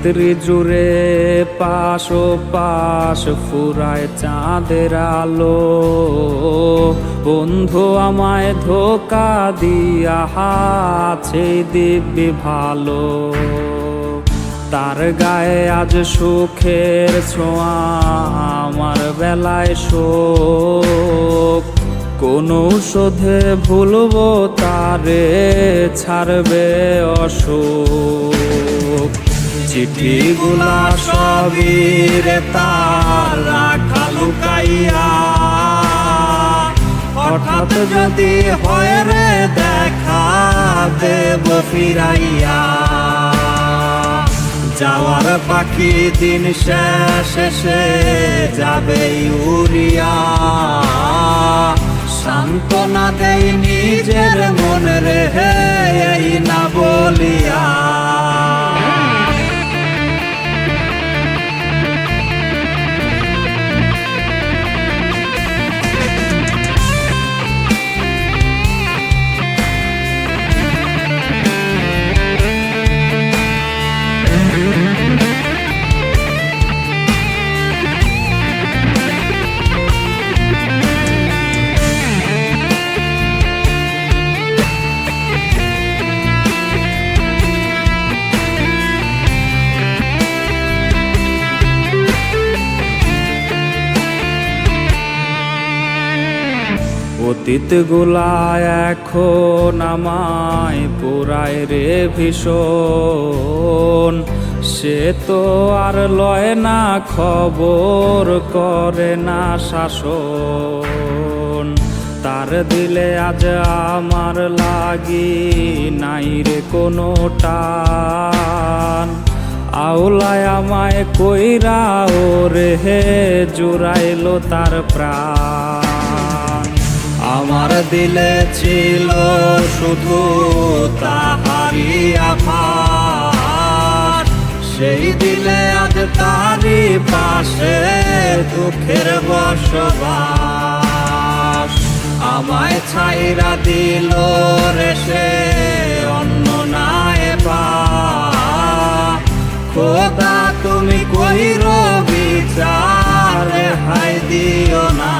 রাত্রি জুড়ে পাশ ও পাশ ফুরায় চাঁদের আলো। বন্ধু আমায় ধোকা দিয়া আছে দিব্যি ভালো। তার গায়ে আজ সুখের ছোঁয়া, আমার বেলায় শোক। কোন ঔষধে ভুলবো তারে, ছাড়বে অসুখ। চিঠিগুলা সবই রে তার রাখা লুকাইয়া, হঠাৎ যদি হয় রে দেখা দেব ফিরাইয়া। যাওয়ার পাখি দিন শেষে যাবে উড়িয়া, সান্ত্বনা দেই নিজের মন রে এই না বলিয়া। অতীত গুলা এখন আমায় পুরায় রে ভীষণ। সে তো আর লয় না খবর, করে না শাসন। তার দিলে আজ আমার লাগি নাই রে কোনো টান। আওলায় আমায় কইরা ওরে হে জুড়াইলো তার প্রাণ। আমার দিলে ছিল শুধু তাহারি আভার, সেই দিলে আজ তারি পাশে দুঃখের বসবাস। আমায় ছাইরা দিল রে সে অন্য নাই পা। খোদা তুমি কইরো বিচার, হাই দিও না।